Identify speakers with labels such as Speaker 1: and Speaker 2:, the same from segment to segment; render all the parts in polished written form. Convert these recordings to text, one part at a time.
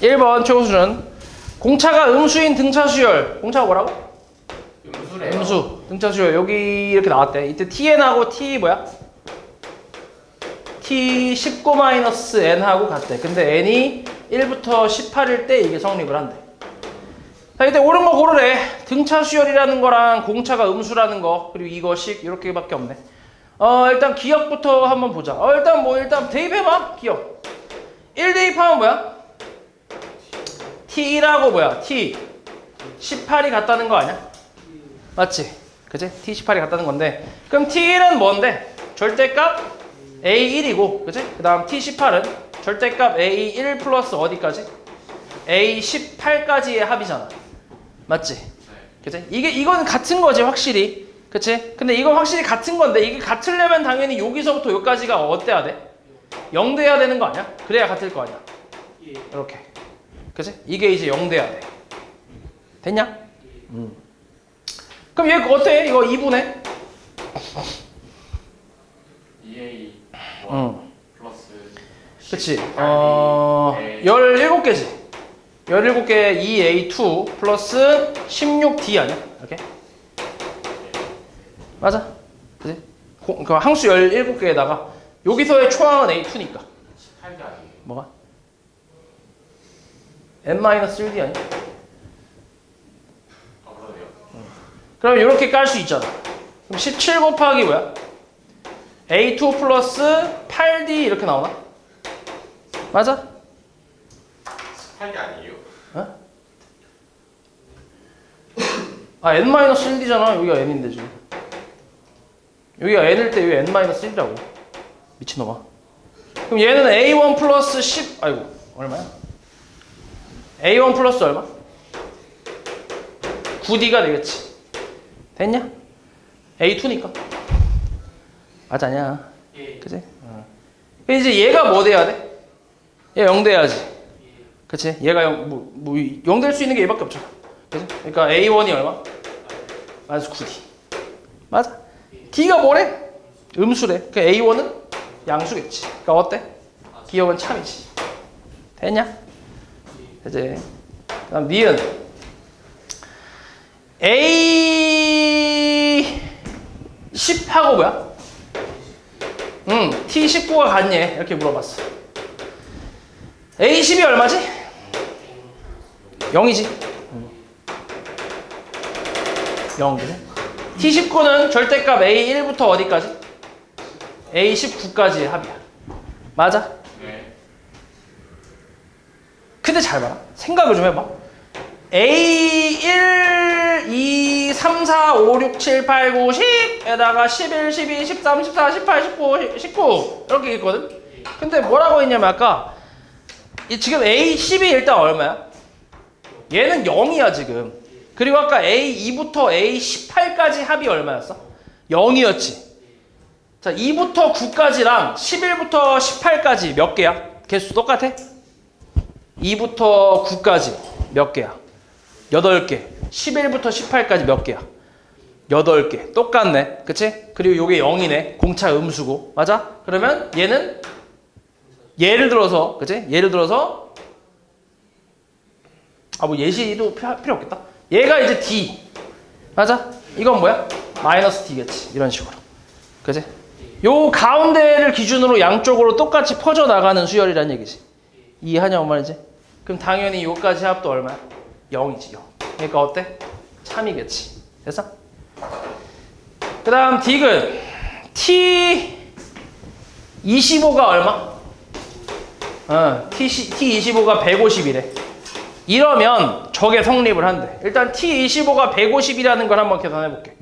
Speaker 1: 1번 최고 수준. 공차가 음수인 등차 수열. 공차가 뭐라고?
Speaker 2: 음수래요.
Speaker 1: 음수. 등차 수열. 여기 이렇게 나왔대. 이때 tn하고 t 뭐야? t19-n하고 같대. 근데 n이 1부터 18일 때 이게 성립을 한대. 자, 이때 옳은 거 고르래. 등차 수열이라는 거랑 공차가 음수라는 거, 그리고 이거식 이렇게밖에 없네. 일단 기억부터 한번 보자. 일단 대입해봐. 기억. 1 대입하면 뭐야? T1하고 뭐야? T18이 같다는 거 아니야? 맞지? 그치? T18이 같다는 건데, 그럼 T1은 뭔데? 절대값 A1이고, 그치? 그 다음 T18은 절대값 A1 플러스 어디까지? A18까지의 합이잖아. 맞지? 그치? 이건 같은 거지, 확실히. 그치? 근데 이건 확실히 같은 건데, 이게 같으려면 당연히 여기서부터 여기까지가 어때야 돼? 0 돼야 되는 거 아니야? 그래야 같을 거 아니야? 이렇게. 그치? 이게 이제 0 돼야 돼. 됐냐? 그럼 얘 어때? 이거 2분의?
Speaker 2: 2A 플러스
Speaker 1: 그치? 17개지? 17개 2A2 플러스 16D 아니야? 이렇게? 맞아? 그치? 그 항수 17개에다가 여기서의 초항은 A2니까
Speaker 2: 18개 아니에요?
Speaker 1: 뭐가? N-1D 아니야?
Speaker 2: 그러네요.
Speaker 1: 그럼 이렇게 깔 수 있잖아. 그럼 17 곱하기 뭐야? A2 플러스 8D 이렇게 나오나? 맞아?
Speaker 2: 18개 아니에요?
Speaker 1: 어? N-1D잖아. 여기가 N인데 지금. 여기가 N일 때 여기 N-1이라고. 미친놈아. 그럼 얘는 A1 플러스 10, 아이고, 얼마야? A1 플러스 얼마? 9D가 되겠지. 됐냐? A2니까. 맞아냐?
Speaker 2: 예.
Speaker 1: 그치? 이제 얘가 뭐 돼야 돼? 얘 0 돼야지. 그치? 얘가 0 될 수 있는 게 얘밖에 없잖아. 그치? 그러니까 A1이 얼마? 마이너스 9D. 맞아? D가 뭐래? 음수래. 그 A1은 양수겠지. 그러니까 어때? 기억은 참이지. 됐냐? 이제 그다음 니은 A10하고 뭐야? T19가 같니? 이렇게 물어봤어. A10이 얼마지? 0이지. 0. T19는 절대값 A1부터 어디까지? A19까지의 합이야. 맞아?
Speaker 2: 네.
Speaker 1: 근데 잘 봐라. 생각을 좀 해봐. A1, 2, 3, 4, 5, 6, 7, 8, 9, 10에다가 11, 12, 13, 14, 18, 19, 19 이렇게 있거든. 근데 뭐라고 했냐면 아까 지금 A10이 일단 얼마야? 얘는 0이야 지금. 그리고 아까 A2부터 A18까지 합이 얼마였어? 0이었지. 자, 2부터 9까지랑 11부터 18까지 몇 개야? 개수 똑같아? 2부터 9까지 몇 개야? 8개. 11부터 18까지 몇 개야? 8개. 똑같네. 그치? 그리고 요게 0이네. 공차 음수고. 맞아? 그러면 얘는 예를 들어서 그치? 예를 들어서 뭐 예시도 필요 없겠다. 얘가 이제 D. 맞아? 이건 뭐야? 마이너스 D겠지. 이런 식으로. 그치? 요 가운데를 기준으로 양쪽으로 똑같이 퍼져나가는 수열이란 얘기지. 이해하냐 뭔 말이지? 그럼 당연히 요까지 합도 얼마야? 0이지 0. 그러니까 어때? 참이겠지. 됐어? 그 다음 디귿 T25가 얼마? T25가 150이래. 이러면 저게 성립을 한대. 일단 T25가 150이라는 걸 한번 계산해 볼게.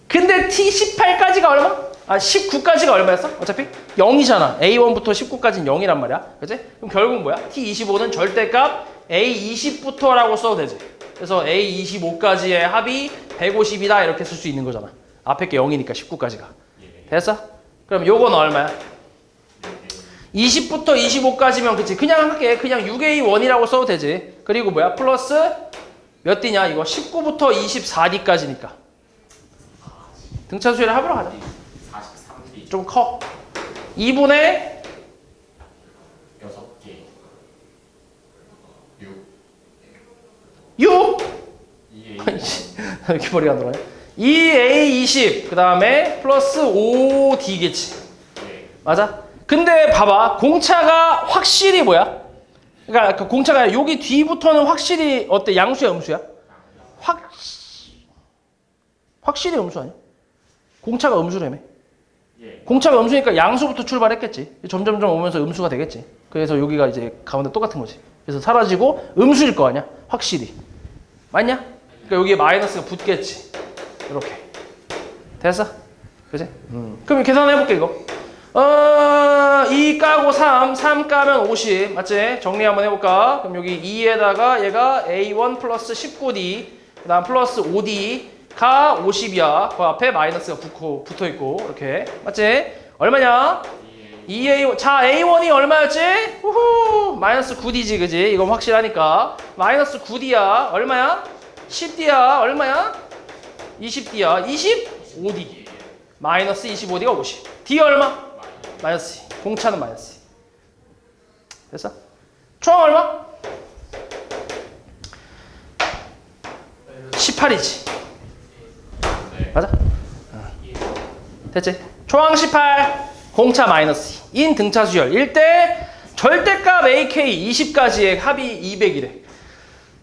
Speaker 1: 근데 T18까지가 얼마? 19까지가 얼마였어? 어차피 0이잖아. A1부터 19까지는 0이란 말이야. 그치? 그럼 결국 뭐야? T25는 절대값 A20부터라고 써도 되지. 그래서 A25까지의 합이 150이다 이렇게 쓸 수 있는 거잖아. 앞에 게 0이니까 19까지가. 됐어? 그럼 요건 얼마야? 20부터 25까지면 그치? 그냥 할게. 그냥 6A1이라고 써도 되지. 그리고 뭐야? 플러스 몇 D냐? 이거 19부터 24D까지니까. 등차 수열의 합으로 가자.
Speaker 2: 43D.
Speaker 1: 좀 커. 2분의
Speaker 2: 6개 6
Speaker 1: 6
Speaker 2: 2A
Speaker 1: 이렇게 머리가 안 돌아요? 2A20 그 다음에 플러스 5D겠지.
Speaker 2: 네.
Speaker 1: 맞아? 근데 봐봐 공차가 확실히 뭐야? 그러니까 그 공차가 여기 뒤부터는 확실히 어때? 양수야 음수야? 확실히 음수 아니야? 공차가 음수라며.
Speaker 2: 예.
Speaker 1: 공차가 음수니까 양수부터 출발했겠지. 점점점 오면서 음수가 되겠지. 그래서 여기가 이제 가운데 똑같은 거지. 그래서 사라지고 음수일 거 아니야? 확실히. 맞냐? 그러니까 여기에 마이너스가 붙겠지. 이렇게. 됐어? 그지? 그럼 계산해볼게 이거. 2 까고 3 까면 50 맞지? 정리 한번 해볼까? 그럼 여기 2에다가 얘가 A1 플러스 19D 그 다음 플러스 5D가 50이야. 그 앞에 마이너스가 붙어있고 이렇게 맞지? 얼마냐? 2A1 자 A1이 얼마였지? 후후 마이너스 9D지 그지? 이건 확실하니까 마이너스 9D야 얼마야? 10D야 얼마야? 20D야 25D 마이너스 25D가 50 D 얼마? 마이너스 2 공차는 마이너스 2 됐어? 총 얼마? 18이지
Speaker 2: 네.
Speaker 1: 맞아? 됐지? 초항 18 공차 마이너스 2 인 등차 수열 1대 절대값 AK 20까지의 합이 200이래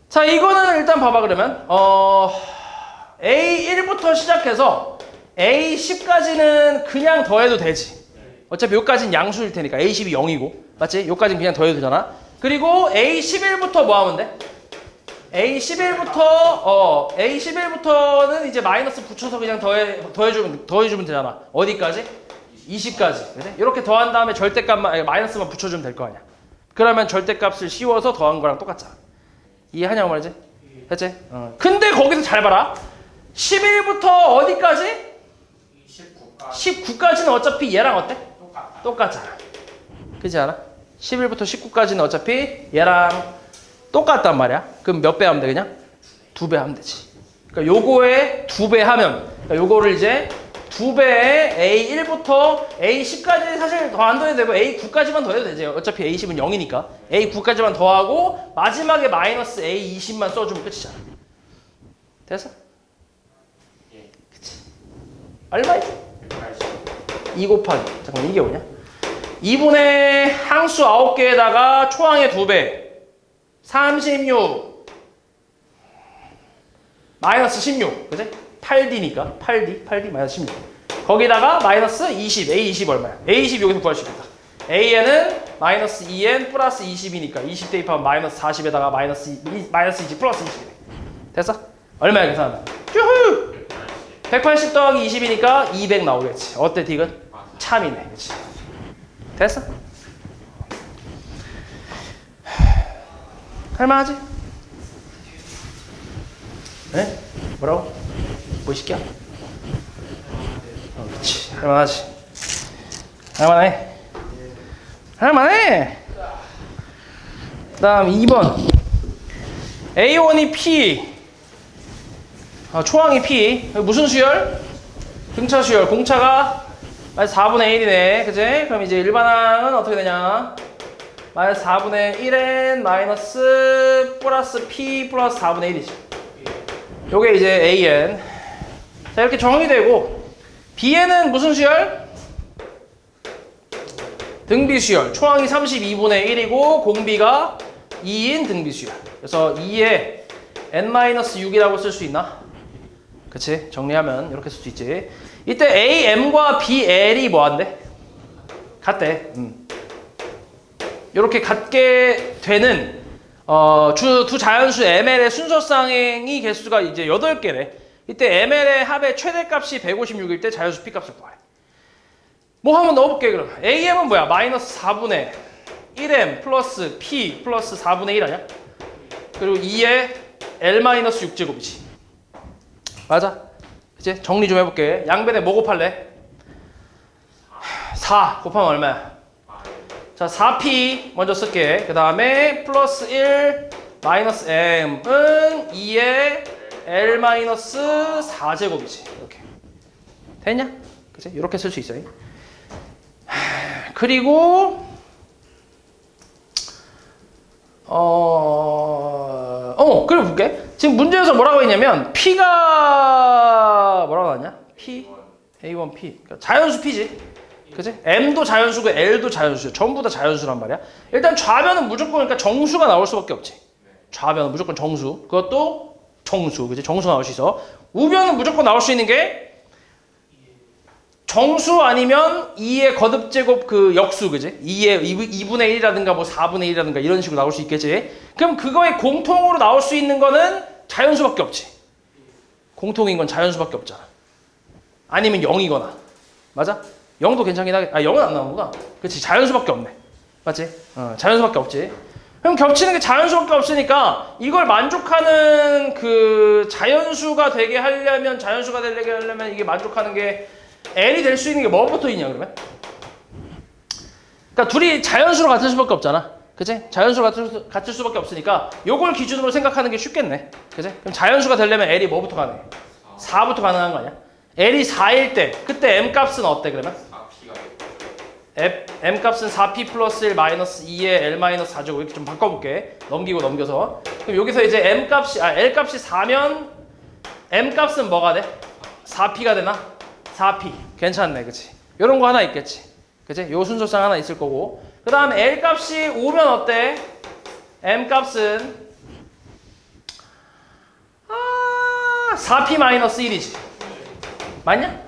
Speaker 1: 자 이거는 일단 봐봐 그러면 A1부터 시작해서 A10까지는 그냥 더해도 되지 어차피 여기까지는 양수일 테니까 A10이 0이고 맞지? 여기까지는 그냥 더해도 되잖아 그리고 A11부터 뭐 하면 돼? A11부터는 이제 마이너스 붙여서 그냥 더해주면 되잖아 어디까지? 20까지 그치? 이렇게 더한 다음에 절대값만 마이너스만 붙여주면 될 거 아니야 그러면 절대값을 씌워서 더한 거랑 똑같잖아 이해하냐고 말이지? 됐지? 근데 거기서 잘 봐라 11부터 어디까지? 19까지는 어차피 얘랑 어때? 똑같잖아 그렇지 않아? 11부터 19까지는 어차피 얘랑 똑같단 말이야 그럼 몇 배 하면 돼 그냥? 2배 하면 되지 그러니까 요거에 2배 하면 그러니까 요거를 이제 2배에 A1부터 A10까지 사실 더 안 더해도 되고 A9까지만 더해도 되지 어차피 A10은 0이니까 A9까지만 더하고 마지막에 마이너스 A20만 써주면 끝이잖아 됐어?
Speaker 2: 예.
Speaker 1: 그치 얼마지? 2 곱하기 잠깐만 이게 뭐냐? 2분의 항수 9개에다가 초항의 2배 36 마이너스 16 그치? 8D니까 8D 마이너스 16 거기다가 마이너스 20 A20 얼마야? A20 여기서 구할 수 있겠다 AN은 마이너스 2N 플러스 20이니까 20 대입하면 마이너스 40에다가 마이너스 20 플러스 20이네 됐어? 얼마야 계산하면? 쭈후 180 더하기 20이니까 200 나오겠지 어때 딕은? 참이네 그치? 됐어? 할만하지? 네? 뭐라고? 뭐 시켜? 그렇지 할만하지 할만해 그 다음 2번 A1이 P 초항이 P 무슨 수열? 등차 수열 공차가 마이너스 4분의 1이네 그치? 그럼 이제 일반항은 어떻게 되냐 마이너스 4분의 1N 마이너스 플러스 P 플러스 4분의 1이지 요게 이제 AN 자 이렇게 정의되고 B에는 무슨 수열? 등비수열 초항이 32분의 1이고 공비가 2인 등비수열 그래서 2에 N-6이라고 쓸 수 있나? 그치? 정리하면 이렇게 쓸 수 있지 이때 AM과 BL이 뭐한대? 같대 이렇게 같게 되는 두 자연수 ML의 순서쌍의 개수가 이제 8개래 이때 ML의 합의 최대값이 156일 때 자연수 P값을 구하래 뭐 한번 넣어볼게 그럼 AM은 뭐야? 마이너스 4분의 1M 플러스 P 플러스 4분의 1 아니야? 그리고 2에 L-6제곱이지 맞아? 그치? 정리 좀 해볼게 양변에 뭐 곱할래? 4 곱하면 얼마야? 자 4P 먼저 쓸게 그 다음에 플러스 1 마이너스 M은 2에 L-4제곱이지 이렇게 됐냐? 그치? 이렇게 쓸 수 있어요 그리고 그리고 볼게. 지금 문제에서 뭐라고 했냐면 P가 뭐라고 나왔냐? P A1 P. 그러니까 자연수 P지. 그지? M도 자연수고 L도 자연수야. 전부 다 자연수란 말이야. 일단 좌변은 무조건 그러니까 정수가 나올 수밖에 없지. 좌변은 무조건 정수. 그것도 정수. 그지? 정수가 나올 수 있어. 우변은 무조건 나올 수 있는 게 정수 아니면 2의 거듭제곱 그 역수, 그지? 2분의 1이라든가 뭐 4분의 1이라든가 이런 식으로 나올 수 있겠지? 그럼 그거에 공통으로 나올 수 있는 거는 자연수밖에 없지. 공통인 건 자연수밖에 없잖아. 아니면 0이거나. 맞아? 0도 괜찮긴 하겠다. 0은 안 나오는구나. 그치? 자연수밖에 없네. 맞지? 자연수밖에 없지. 그럼 겹치는 게 자연수밖에 없으니까 이걸 만족하는 그 자연수가 되게 하려면, 자연수가 되게 하려면 이게 만족하는 게 L이 될 수 있는 게 뭐부터 있냐 그러면? 그러니까 둘이 자연수로 같을 수밖에 없잖아. 그치? 자연수로 같을 수밖에 없으니까 요걸 기준으로 생각하는 게 쉽겠네. 그치? 그럼 자연수가 되려면 L이 뭐부터 가능해? 4부터 가능한 거 아니야? L이 4일 때 그때 M값은 어때 그러면?
Speaker 2: 4P가
Speaker 1: M값은 4P 플러스 1 마이너스 2에 L 마이너스 4죠. 이렇게 좀 바꿔볼게. 넘기고 넘겨서. 그럼 여기서 이제 L값이 4면 M값은 뭐가 돼? 4P가 되나? 4P. 괜찮네. 그치? 요런 거 하나 있겠지. 그치? 요 순서상 하나 있을 거고. 그 다음에 L값이 5면 어때? M값은 4P 마이너스 1이지. 맞냐?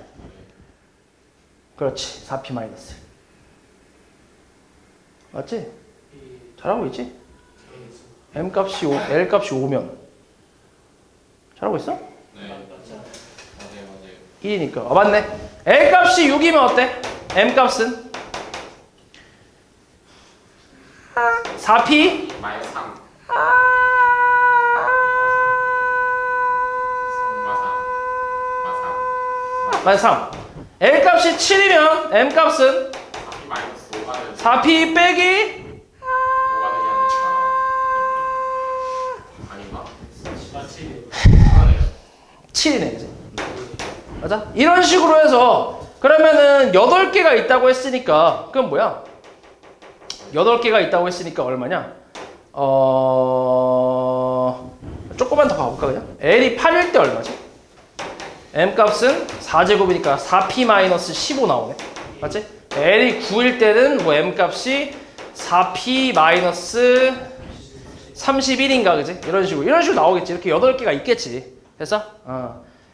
Speaker 1: 그렇지. 4P 마이너스 1. 맞지? 잘하고 있지? M값이 L값이 5면 잘하고 있어?
Speaker 2: 네. 맞아요.
Speaker 1: 1이니까. 맞네. L값이 6이면 어때? M값은? 4P?
Speaker 2: 마이너스 3.
Speaker 1: 3. L값이 7이면 M값은?
Speaker 2: 4P 마이너스 5가 되는
Speaker 1: 4P 빼기?
Speaker 2: 5가 되지 않을까? 아닌가?
Speaker 1: 7이네. 그치? 맞아? 이런 식으로 해서 그러면은 8개가 있다고 했으니까 그건 뭐야? 8개가 있다고 했으니까 얼마냐? 조금만 더 가볼까 그냥? L이 8일 때 얼마지? M값은 4제곱이니까 4P-15 나오네. 맞지? L이 9일 때는 뭐 M값이 4P-31인가 그지? 이런 식으로 나오겠지. 이렇게 8개가 있겠지. 됐어?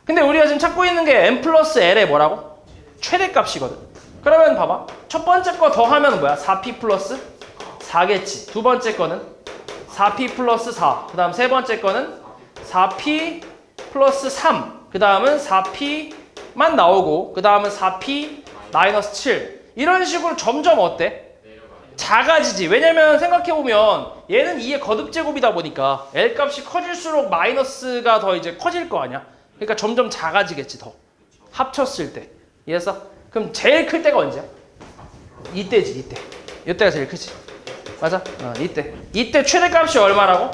Speaker 1: 근데 우리가 지금 찾고 있는 게 M 플러스 L의 뭐라고? 최대값이거든. 그러면 봐봐. 첫 번째 거 더하면 뭐야? 4P 플러스 4겠지. 두 번째 거는 4P 플러스 4. 그 다음 세 번째 거는 4P 플러스 3. 그 다음은 4P만 나오고 그 다음은 4P 마이너스 7. 이런 식으로 점점 어때? 작아지지. 왜냐면 생각해보면 얘는 2의 거듭제곱이다 보니까 L값이 커질수록 마이너스가 더 이제 커질 거 아니야? 그러니까 점점 작아지겠지 더. 합쳤을 때. 이해했어? 그럼 제일 클 때가 언제야? 이때지 이때. 이때가 제일 크지. 맞아? 이때. 이때 최대값이 얼마라고?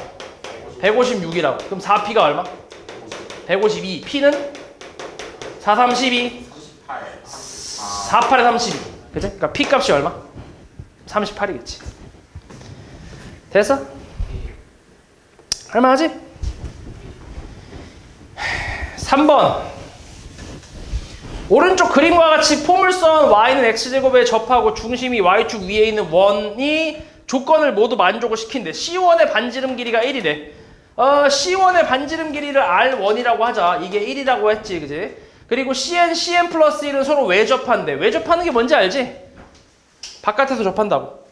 Speaker 1: 156이라고. 그럼 4P가 얼마? 152. P는? 4, 32. 48에 32. 그치? 그러니까 P값이 얼마? 38이겠지. 됐어? 할만하지? 3번. 오른쪽 그림과 같이 포물선 y는 x제곱에 접하고 중심이 y축 위에 있는 원이 조건을 모두 만족을 시킨대. C1의 반지름 길이가 1이래. C1의 반지름 길이를 R1이라고 하자. 이게 1이라고 했지, 그지? 그리고 CN 플러스 1은 서로 외접한대. 외접하는 게 뭔지 알지? 바깥에서 접한다고.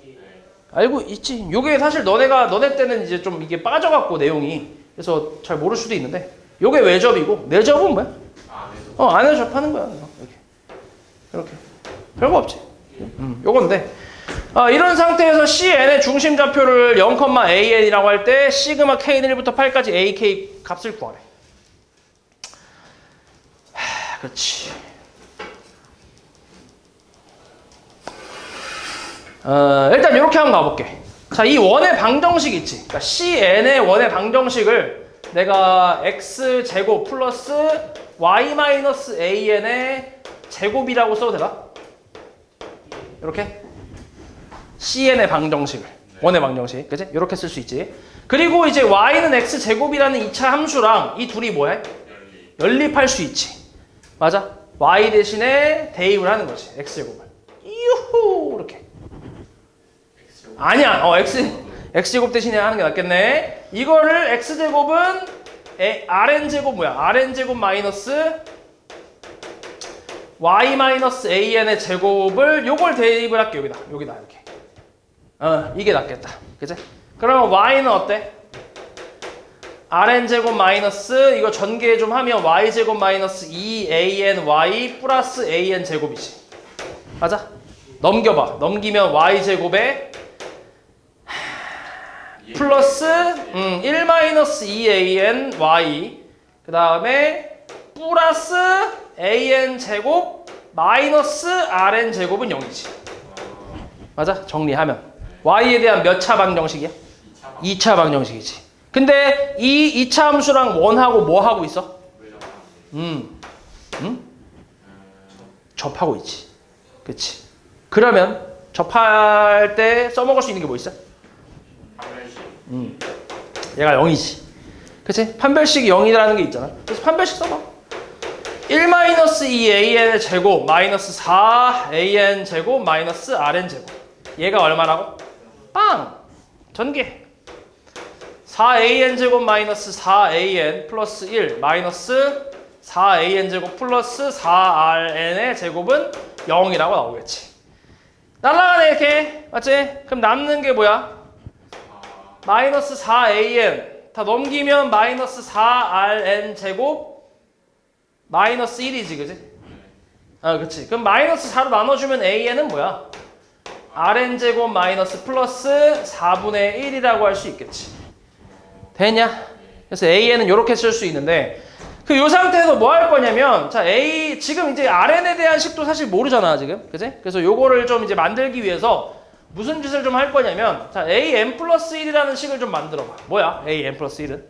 Speaker 1: 알고 있지? 요게 사실 너네 때는 이제 좀 이게 빠져갖고 내용이. 그래서 잘 모를 수도 있는데. 요게 외접이고, 내접은 뭐야? 안에서 접하는 거야. 이렇게. 별거 없지. 요건데. 이런 상태에서 CN의 중심 좌표를 0,AN이라고 할 때 시그마 K는 1부터 8까지 AK 값을 구하래. 그렇지. 일단 이렇게 한번 가볼게. 자, 이 원의 방정식 있지. 그러니까 CN의 원의 방정식을 내가 X제곱 플러스 Y-AN의 제곱이라고 써도 되나? 이렇게? cn의 방정식을. 원의 방정식. 그치? 이렇게 쓸 수 있지. 그리고 이제 y는 x제곱이라는 2차 함수랑 이 둘이 뭐해? 연립할 수 있지. 맞아? y 대신에 대입을 하는 거지. x제곱을. 유후! 이렇게. 아니야. x제곱 대신에 하는 게 낫겠네. 이거를 x제곱은 rn제곱 뭐야? rn제곱 마이너스 y 마이너스 an의 제곱을 요걸 대입을 할게. 여기다 이렇게. 이게 낫겠다. 그치? 그러면 y는 어때? rn제곱 마이너스 이거 전개 좀 하면 y제곱 마이너스 2any 플러스 an제곱이지. 맞아? 넘겨봐. 넘기면 y제곱에 플러스 1 마이너스 2any 그 다음에 플러스 an제곱 마이너스 rn제곱은 0이지. 맞아? 정리하면 y에 대한 몇 차 방정식이야? 2차 방정식이지. 근데 이 2차 함수랑 원하고 뭐 하고 있어? 접하고 있지. 그치? 그러면 접할 때 써먹을 수 있는 게 뭐 있어? 얘가 0이지. 그치? 판별식이 0이라는 게 있잖아. 그래서 판별식 써봐. 1-2an의 제곱 마이너스 4an 제곱 마이너스 rn 제곱. 얘가 얼마라고? 빵! 전개. 4an 제곱 마이너스 4an 플러스 1 마이너스 4an 제곱 플러스 4rn의 제곱은 0이라고 나오겠지. 날라가네 이렇게. 맞지? 그럼 남는 게 뭐야? 마이너스 4an 다 넘기면 마이너스 4rn 제곱 마이너스 1이지. 그치? 그치. 그럼 마이너스 4로 나눠주면 an은 뭐야? rn 제곱 마이너스 플러스 4분의 1이라고 할 수 있겠지. 되냐? 그래서 an은 이렇게 쓸 수 있는데 그 요 상태에서 뭐 할 거냐면 자 a 지금 이제 rn에 대한 식도 사실 모르잖아 지금. 그치? 그래서 요거를 좀 이제 만들기 위해서 무슨 짓을 좀 할 거냐면 자 an 플러스 1이라는 식을 좀 만들어 봐. 뭐야? an 플러스 1은?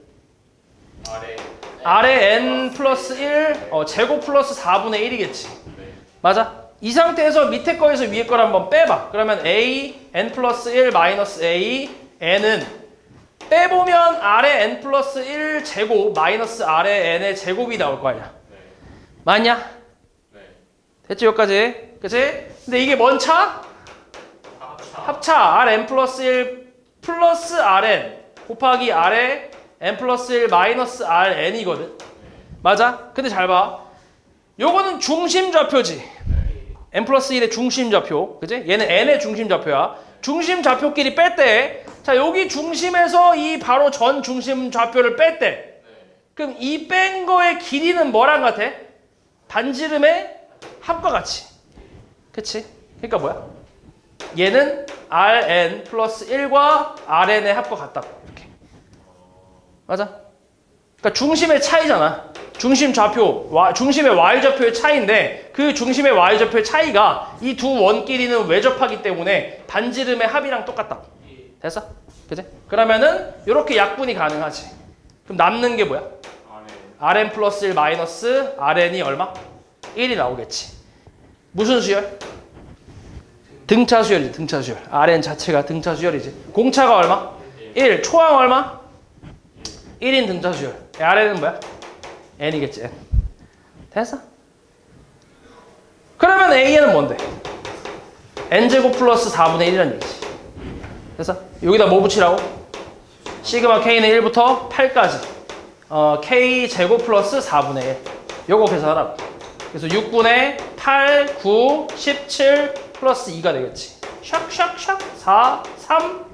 Speaker 1: 아래 n 플러스 1 제곱 플러스 4분의 1이겠지. 맞아? 이 상태에서 밑에 거에서 위에 거를 한번 빼봐. 그러면 a n 플러스 1 마이너스 a n은 빼보면 아래 n 플러스 1 제곱 마이너스 아래 n의 제곱이 나올 거 아니야. 맞냐? 됐지 여기까지? 그치? 근데 이게 뭔 차? 합차 rn 플러스 1 플러스 rn 곱하기 아래 n 플러스 1 마이너스 rn이거든. 맞아? 근데 잘 봐. 요거는 중심좌표지. n 플러스 1의 중심좌표. 그치? 얘는 n의 중심좌표야. 중심좌표끼리 뺄 때, 자 여기 중심에서 이 바로 전 중심좌표를 뺄 때, 그럼 이 뺀 거의 길이는 뭐랑 같아? 반지름의 합과 같이. 그치? 그러니까 뭐야? 얘는 rn 플러스 1과 rn의 합과 같다고. 이렇게. 맞아? 그러니까 중심의 차이잖아. 중심 좌표, 중심의 y좌표의 차이인데 그 중심의 y좌표의 차이가 이 두 원끼리는 외접하기 때문에 반지름의 합이랑 똑같다. 됐어? 그치? 그러면은 이렇게 약분이 가능하지. 그럼 남는 게 뭐야? rn 플러스 1 마이너스 rn이 얼마? 1이 나오겠지. 무슨 수열? 등차 수열이지. 등차 수열. rn 자체가 등차 수열이지. 공차가 얼마? 1. 초항 얼마? 1인 등차 수열. rn은 뭐야? n이겠지. n. 됐어? 그러면 a는 뭔데? n제곱 플러스 4분의 1이라는 얘기지. 됐어? 여기다 뭐 붙이라고? 시그마 k는 1부터 8까지 k제곱 플러스 4분의 1 요거 계산하라고. 그래서 6분의 8, 9, 17 플러스 2가 되겠지. 샥샥샥 4, 3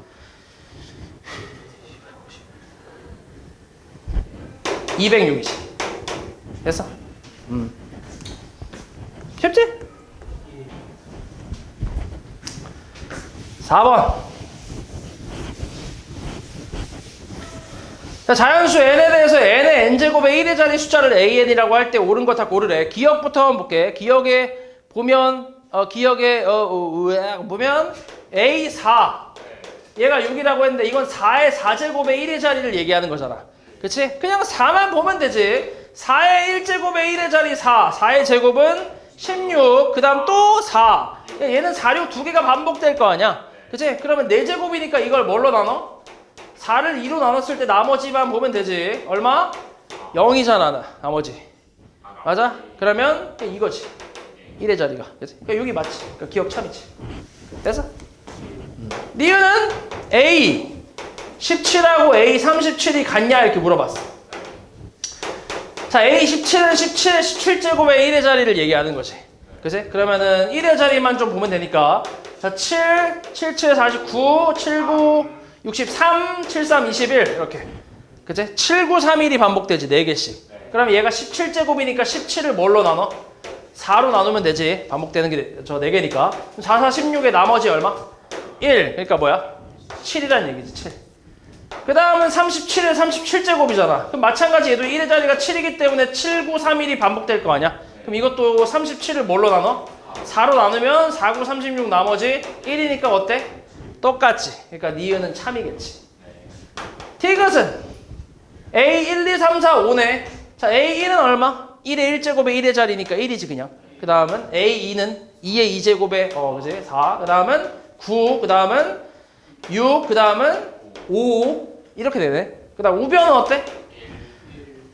Speaker 1: 206이지. 됐어? 쉽지? 4번. 자, 자연수 n에 대해서 n의 n제곱의 1의 자리 숫자를 an이라고 할 때 옳은 거 다 고르래. 기억부터 한번 볼게. 기억에 보면 보면 a4 얘가 6이라고 했는데 이건 4의 4제곱의 1의 자리를 얘기하는 거잖아. 그치? 그냥 4만 보면 되지. 4의 1제곱의 1의 자리 4. 4의 제곱은 16. 그 다음 또 4. 얘는 4, 6 두 개가 반복될 거 아니야. 그치? 그러면 4제곱이니까 이걸 뭘로 나눠? 4를 2로 나눴을 때 나머지만 보면 되지. 얼마? 0이잖아 나머지. 맞아? 그러면 이거지. 1의 자리가. 그치? 그러니까 여기 맞지? 그러니까 기억 참이지. 됐어? 니은은 A 17하고 A 37이 같냐 이렇게 물어봤어. 자, A 17은 17의 17제곱의 1의 자리를 얘기하는 거지. 그치? 그러면은 1의 자리만 좀 보면 되니까 자, 7, 7, 7, 49, 7, 9, 63, 7, 3, 21 이렇게. 그치? 7, 9, 3, 1이 반복되지 4개씩. 그럼 얘가 17제곱이니까 17을 뭘로 나눠? 4로 나누면 되지. 반복되는 게 저 4개니까. 4, 4, 16의 나머지 얼마? 1. 그러니까 뭐야? 7이란 얘기지. 7. 그 다음은 37의 37제곱이잖아. 그럼 마찬가지 얘도 1의 자리가 7이기 때문에 7, 9, 3, 1이 반복될 거 아니야? 그럼 이것도 37을 뭘로 나눠? 4로 나누면 4, 9, 36 나머지 1이니까 어때? 똑같지. 그러니까 니은은 참이겠지. 디귿은 A 1, 2, 3, 4, 5네. 자, A1은 얼마? 1의 1제곱에 1의 자리니까 1이지 그냥. 그 다음은 A2는 2의 2제곱에 그지? 4. 그 다음은 9. 그 다음은 6. 그 다음은 5. 이렇게 되네. 그 다음 우변은 어때?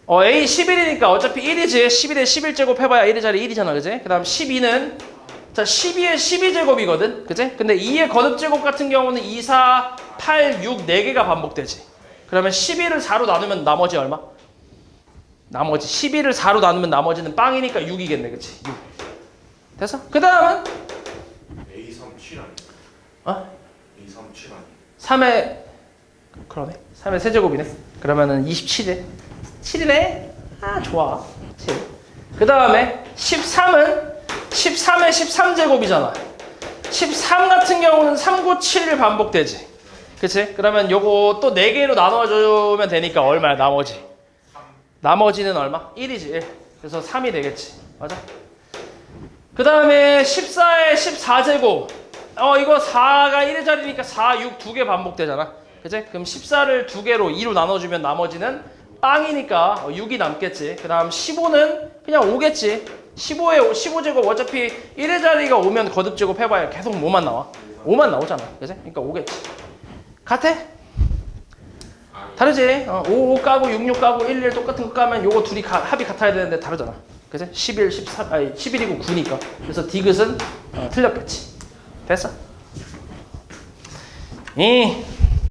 Speaker 1: A 11이니까 어차피 1이지. 11에 11제곱 해봐야 1의 자리 1이잖아. 그지? 그 다음 12는 자 12에 12제곱이거든. 그지? 근데 2의 거듭제곱 같은 경우는 2, 4, 8, 6 4개가 반복되지. 그러면 11을 4로 나누면 나머지 얼마? 나머지 11을 4로 나누면 나머지는 빵이니까 6이겠네. 그치? 6. 됐어? 그 다음은
Speaker 2: A37 아니야?
Speaker 1: 어?
Speaker 2: A37 아니야?
Speaker 1: 3의 그러네. 3의 세제곱이네. 그러면은 27에 7이네. 아 좋아. 7. 그 다음에 13은 13의 13제곱이잖아. 13 같은 경우는 3, 9, 7일 반복되지. 그치? 그러면 요거 또 4개로 나눠주면 되니까 얼마야 나머지? 나머지는 얼마? 1이지 1. 그래서 3이 되겠지. 맞아? 그 다음에 14의 14제곱. 이거 4가 1의 자리니까 4, 6 2개 반복되잖아. 그치? 그럼 14를 2개로 2로 나눠주면 나머지는 빵이니까 6이 남겠지. 그 다음 15는 그냥 5겠지. 15의 15제곱 어차피 1의 자리가 오면 거듭제곱 해봐야 계속 뭐만 나와? 5만 나오잖아. 그치? 그러니까 5겠지. 같아? 다르지? 5, 5 까고 6, 6 까고 1, 1 똑같은 거 까면 요거 둘이 합이 같아야 되는데 다르잖아. 그치? 11, 13, 아니 11이고 9니까. 그래서 디귿은 틀렸겠지. 됐어?